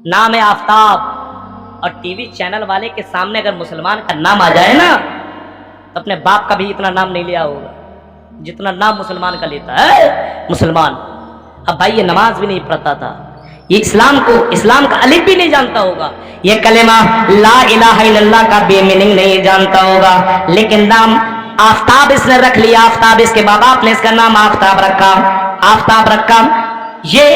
नाम है आफ्ताब, और टीवी चैनल वाले के सामने अगर मुसलमान का नाम आ जाए ना तो अपने बाप का भी इतना नाम नहीं लिया होगा जितना नाम मुसलमान का लेता है मुसलमान। अब भाई ये नमाज भी नहीं पढ़ता था, ये इस्लाम का अलिफ भी नहीं जानता होगा, ये कलेमा ला इलाहा इल्लल्लाह का बेमीनिंग नहीं जानता होगा, लेकिन नाम आफ्ताब इसने रख लिया। आफ्ताब, इसके बाप बाप ने इसका नाम आफ्ताब रखा, आफ्ताब रखा। ये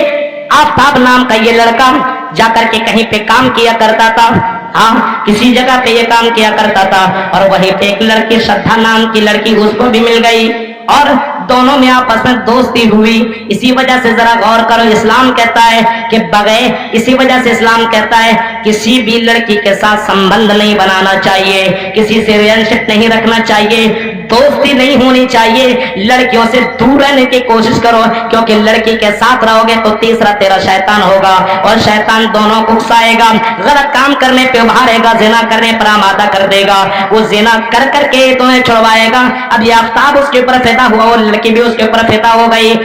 आफ्ताब नाम का ये लड़का जाकर के कहीं पे काम किया करता था, हाँ किसी जगह पे ये काम किया करता था, और वहीं पे एक लड़की श्रद्धा नाम की लड़की उसको भी मिल गई और दोनों में आपस में दोस्ती हुई। इसी वजह से जरा गौर करो, इस्लाम कहता है कि बगैर, इसी वजह से इस्लाम कहता है किसी भी लड़की के साथ संबंध नहीं बनाना चाहिए, किसी से रिलेशनशिप नहीं रखना चाहिए, दोस्ती नहीं होनी चाहिए, लड़कियों से दूर रहने की कोशिश करो, क्योंकि लड़की के साथ रहोगे तो तीसरा तेरा शैतान होगा, और शैतान दोनों को उकसाएगा, गलत काम करने पे उभारेगा, जिना करने पर आमादा कर देगा, वो जिना कर करके तुम्हें छुड़वाएगा। अब ये आफ्ताब उसके ऊपर फिदा हुआ और लड़की भी उसके ऊपर फिदा हो गई,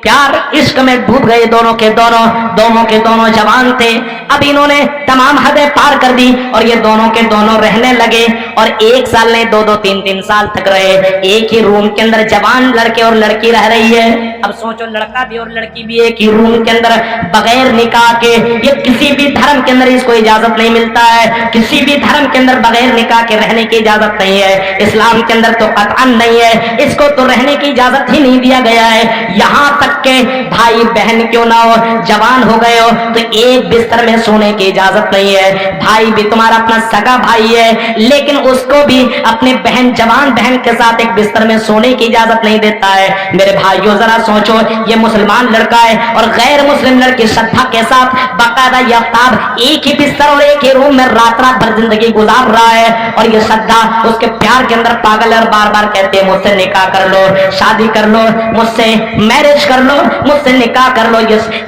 प्यार इश्क में डूब गए दोनों के दोनों जवान थे। अब इन्होंने तमाम हदें पार कर दी और ये दोनों के दोनों रहने लगे, और 1 साल नहीं 2-2 3-3 साल तक रहे एक ही रूम के अंदर, जवान लड़के और लड़की रह रही है। अब सोचो, लड़का भी और लड़की भी एक ही रूम के अंदर बगैर निकाह के, ये किसी भी धर्म के अंदर इसको इजाजत नहीं मिलता है, किसी भी धर्म के अंदर बगैर निकाह के रहने की इजाजत नहीं है, इस्लाम के अंदर तो कतअन नहीं है, इसको तो रहने की इजाजत ही नहीं दिया गया है। यहाँ तक के भाई बहन क्यों ना हो, जवान हो गए हो तो एक बिस्तर में सोने की इजाजत नहीं है। भाई भी तुम्हारा अपना सगा भाई है, लेकिन उसको भी अपने बहन, जवान बहन के साथ एक बिस्तर में सोने की इजाजत नहीं देता है। मेरे भाइयों जरा सोचो, ये मुसलमान लड़का है और गैर मुस्लिम लड़की श्रद्धा के साथ बाकायदा ये आफ्ताब एक ही बिस्तर और एक ही रूम में रात रात भर जिंदगी गुजार रहा है, और ये श्रद्धा उसके प्यार के अंदर पागल है और बार बार कहते हैं मुझसे निकाह कर लो, शादी कर लो, मुझसे मैरिज कर लो, मुझसे निकाह कर लो।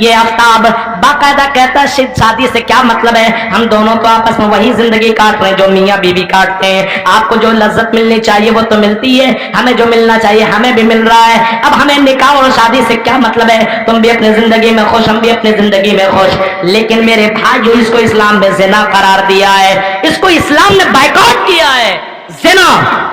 ये आफ्ताब बाकायदा कहता है शादी से क्या मतलब है, हम दोनों तो आपस में वही जिंदगी काट रहे हैं जो मियाँ बीवी काटते हैं, आपको जो लज्जत मिलनी चाहिए वो तो मिलती है, हमें जो मिलना चाहिए हमें भी मिल रहा है, अब हमें निकाह और शादी से क्या मतलब है, तुम भी अपनी जिंदगी में खुश, हम भी अपनी जिंदगी में खुश। लेकिन मेरे भाई, इसको इस्लाम में जिना करार दिया है, इसको इस्लाम ने बायकॉट किया है जिना,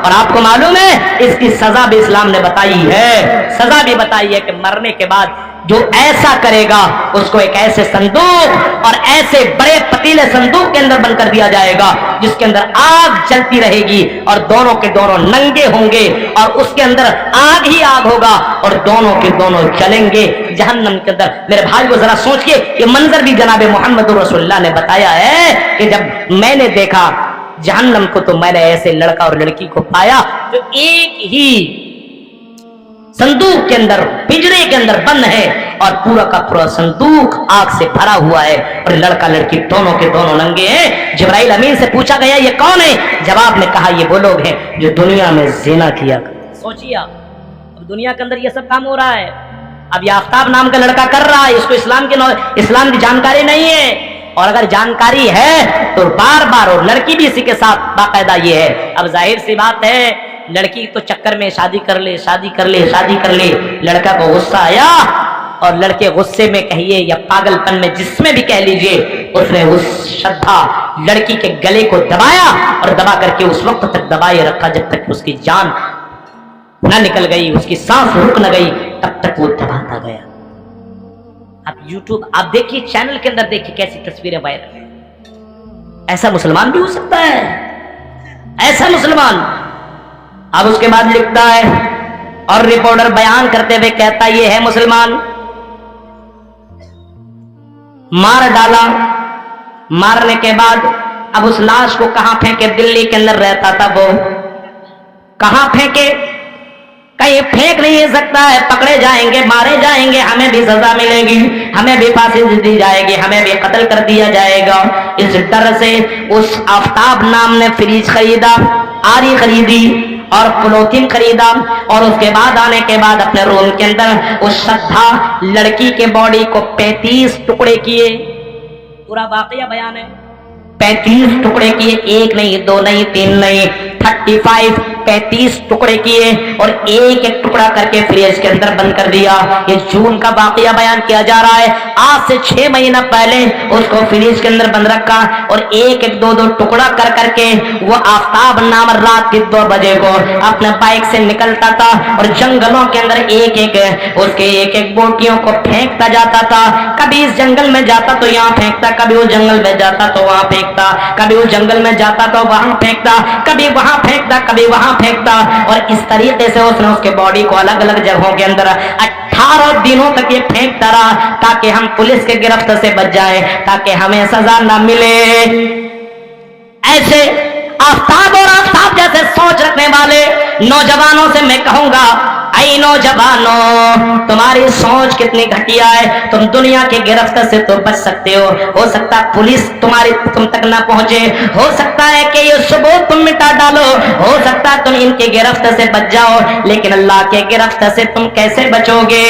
और आपको मालूम है इसकी सजा भी इस्लाम ने बताई है, सजा भी बताई है कि मरने के बाद जो ऐसा करेगा उसको एक ऐसे संदूक और ऐसे बड़े पतीले संदूक के अंदर बंद कर दिया जाएगा जिसके अंदर आग जलती रहेगी और दोनों के दोनों नंगे होंगे और उसके अंदर आग ही आग होगा और दोनों के दोनों जलेंगे जहन्नम के अंदर। मेरे भाई को जरा सोचिए, ये मंजर भी जनाब मोहम्मद रसूलुल्लाह ने बताया है कि जब मैंने देखा जहन्नम को तो मैंने ऐसे लड़का और लड़की को पाया जो एक ही संदूक के अंदर, पिंजरे के अंदर बंद है और पूरा का पूरा संदूक आग से भरा हुआ है और लड़का लड़की दोनों के दोनों नंगे हैं। जिब्राइल अमीन से पूछा गया ये कौन है, जवाब में कहा ये वो लोग हैं जो दुनिया में जिना किया। सोचिए अब दुनिया के अंदर ये सब काम हो रहा है, अब ये आफ्ताब नाम का लड़का कर रहा है, इसको इस्लाम की जानकारी नहीं है, और अगर जानकारी है तो बार बार, और लड़की भी इसी के साथ बाकायदा ये है। अब जाहिर सी बात है लड़की तो चक्कर में शादी कर ले, लड़का को गुस्सा आया और लड़के गुस्से में कहिए या पागलपन में जिसमें भी कह लीजिए, उसने उस श्रद्धा लड़की के गले को दबाया और दबा करके उस वक्त तक दबाए रखा जब तक उसकी जान न निकल गई, उसकी सांस रुक न गई, तब तक वो दबाता गया। आप YouTube आप देखिए, चैनल के अंदर देखिए कैसी तस्वीरें वायरल है। ऐसा मुसलमान भी हो सकता है, ऐसा मुसलमान। अब उसके बाद लिखता है और रिपोर्टर बयान करते हुए कहता ये है मुसलमान, मार डाला, मारने के बाद अब उस लाश को कहां फेंके, दिल्ली के अंदर रहता था वो, कहां फेंके, कहीं फेंक नहीं सकता है, पकड़े जाएंगे, मारे जाएंगे, हमें भी सजा मिलेगी, हमें भी फांसी दी जाएगी, हमें भी कत्ल कर दिया जाएगा। इस डर से उस आफ्ताब नाम ने फ्रिज खरीदा, आरी खरीदी और क्लोथिंग खरीदा, और उसके बाद आने के बाद अपने रूम के अंदर उस श्रद्धा लड़की के बॉडी को 35 टुकड़े किए, पूरा वाकया बयान है, 35 टुकड़े किए, 1 नहीं 2 नहीं 3 नहीं, 35 ٹکڑے کیے اور ایک ایک ٹکڑا کر کے فریج کے اندر بند کر دیا. یہ جون کا واقعہ بیان کیا جا رہا ہے. آج سے 6 مہینہ پہلے اس کو فریج کے اندر بند رکھا اور ایک ایک دو ٹکڑا کر کے وہ آفتاب نام رات کے 2 بجے کو اپنے بائک سے نکلتا تھا اور جنگلوں کے اندر ایک ایک بوٹیوں کو پھینکتا جاتا تھا. کبھی اس جنگل میں جاتا تو یہاں پھینکتا, کبھی اس جنگل میں جاتا تو وہاں پھینکتا, کبھی اس جنگل میں جاتا تو وہاں پھینکتا, کبھی وہاں پھینکتا, کبھی وہاں پھینکتا. اور اس طریقے سے اس نے اس کے باڈی کو الگ الگ جگہوں کے اندر 18 دنوں تک یہ پھینکتا رہا تاکہ ہم پولیس کے گرفت سے بچ جائیں, تاکہ ہمیں سزا نہ ملے. ایسے آفتاب اور آفتاب جیسے سوچ رکھنے والے نوجوانوں سے میں کہوں گا, اے نوجوانوں, تمہاری سوچ کتنی گھٹیا ہے. تم دنیا کے گرفت سے تو بچ سکتے ہو سکتا ہے پولیس تم تک نہ پہنچے, ہو سکتا ہے کہ یہ ثبوت تم مٹا ڈالو, ہو سکتا ہے تم ان کے گرفت سے بچ جاؤ, لیکن اللہ کے گرفت سے تم کیسے بچو گے؟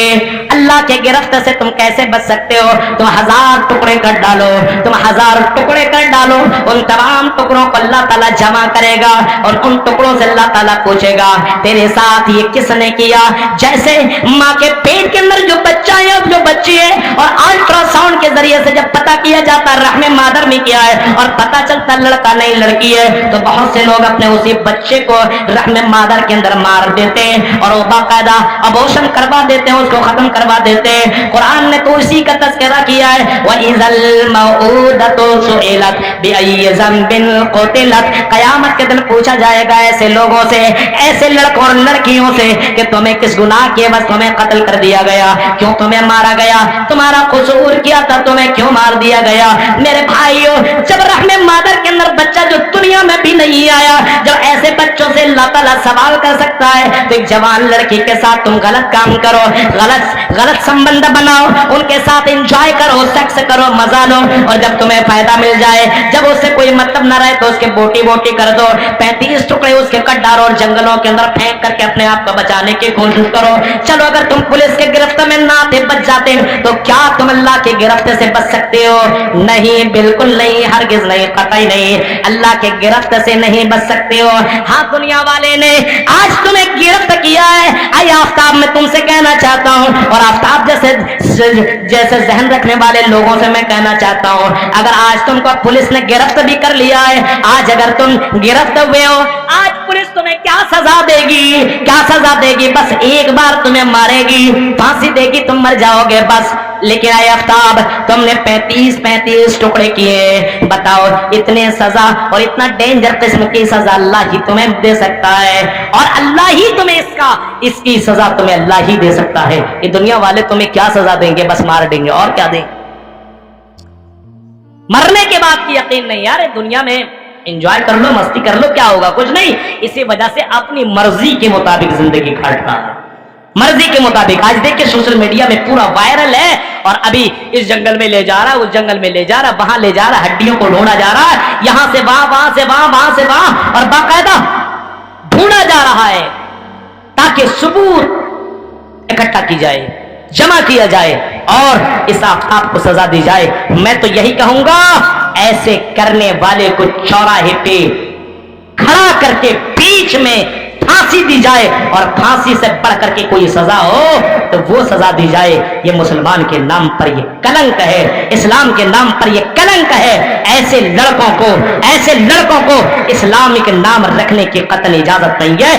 اللہ کے گرفت سے تم کیسے بچ سکتے ہو؟ تم 1000 ٹکڑے کر ڈالو, تم 1000 ٹکڑے کر ڈالو, ان تمام ٹکڑوں کو اللہ تعالیٰ جمع کرے گا اور ان ٹکڑوں سے اللہ تعالیٰ پوچھے گا تیرے ساتھ یہ کس نے کیا؟ جیسے ماں کے پیٹ کے اندر جو بچہ ہے, جو بچی ہے, اور الٹرا ساؤنڈ کے ذریعے سے جب پتہ کیا جاتا رحم مادر میں کیا ہے اور پتہ چلتا لڑکا نہیں لڑکی ہے, تو بہت سے لوگ اپنے اسی بچے کو رحم مادر کے اندر مار دیتے ہیں اور وہ باقاعدہ ابورشن کروا دیتے ہیں, اس کو ختم کروا دیتے ہیں. قرآن نے تو اسی کا تذکرہ کیا ہے, وَإِذَا الْمَوْءُودَةُ سُئِلَتْ بِأَيِّ ذَنبٍ قُتِلَتْ, قیامت کے دن پوچھا جائے گا ایسے لوگوں سے, ایسے لڑکوں اور لڑکیوں سے کہ تمہیں کس گناہ کے بس تمہیں قتل کر دیا گیا, کیوں تمہیں مارا گیا, تمہارا قصور کیا تھا, تمہیں کیوں مار دیا گیا؟ میرے بھائیو, جب رحم مادر کے اندر بچہ جو دنیا میں بھی نہیں آیا, جب ایسے بچوں سے اللہ تعالیٰ سوال کر سکتا ہے تو ایک جوان لڑکی کے ساتھ تم غلط کام کرو, غلط سمبند بناؤ, ان کے ساتھ انجوائے کرو, سیکس کرو, مزہ لو, اور جب تمہیں فائدہ مل جائے, جب اس سے کوئی مطلب نہ رہے تو اس کے بوٹی کر دو, 35 ٹکڑے اس کے کٹ ڈالو اور جنگلوں کے اندر پھینک کر کے اپنے آپ کو بچانے کی کوشش کرو. چلو اگر تم پولیس کے گرفت میں نہ تھے, بچ جاتے, تو کیا تم اللہ کے گرفت سے بچ سکتے ہو؟ نہیں, بالکل نہیں, ہرگز نہیں, قطعی نہیں, اللہ کے گرفت سے نہیں بچ سکتے ہو. ہاں, دنیا والے نے آج تمہیں گرفت کیا ہے, اے آفتاب میں تم سے کہنا چاہتا ہوں, اور آفتاب جیسے ذہن رکھنے والے لوگوں سے میں کہنا چاہتا ہوں, اگر آج تم کو پولیس نے گرفت بھی کر لیا ہے, آج اگر تم گرفت ہوئے ہو, آج پولیس تمہیں کیا سزا دے گی؟ کیا سزا دے گی؟ بس ایک بار تمہیں مارے گی, پھانسی دے گی, تم مر جاؤ گے بس. لیکن اے آفتاب, تم نے 35 ٹکڑے کیے, بتاؤ اتنے سزا اور اتنا ڈینجر قسم کی سزا اللہ ہی تمہیں دے سکتا ہے, اور اللہ ہی تمہیں اس کی سزا تمہیں اللہ ہی دے سکتا ہے. یہ دنیا والے تمہیں کیا سزا دیں گے؟ بس مار دیں گے, اور کیا دیں. مرنے کے بعد کی یقین نہیں یار, دنیا میں انجوائے کر لو, مستی کر لو, کیا ہوگا؟ کچھ نہیں. اسی وجہ سے اپنی مرضی کے مطابق زندگی کاٹتا ہے, مرضی کے مطابق. آج دیکھ کے سوشل میڈیا میں پورا وائرل ہے, اور ابھی اس جنگل میں لے جا رہا, اس جنگل میں لے جا رہا, وہاں لے جا رہا, ہڈیوں کو ڈھونڈا جا رہا ہے, یہاں سے وہاں, وہاں سے وہاں, وہاں سے وہاں, اور باقاعدہ ڈھونڈا جا رہا ہے تاکہ ثبوت اکٹھا کی جائے, جمع کیا جائے, اور اس آفتاب کو سزا دی جائے. میں تو یہی کہوں گا, ایسے کرنے والے کو چوراہے پہ کھڑا کر کے بیچ میں پھانسی دی جائے, اور پھانسی سے بڑھ کر کے کوئی سزا ہو تو وہ سزا دی جائے. یہ مسلمان کے نام پر یہ کلنک ہے, اسلام کے نام پر یہ کلنک ہے. ایسے لڑکوں کو اسلام کے نام رکھنے کی قطعی اجازت نہیں ہے.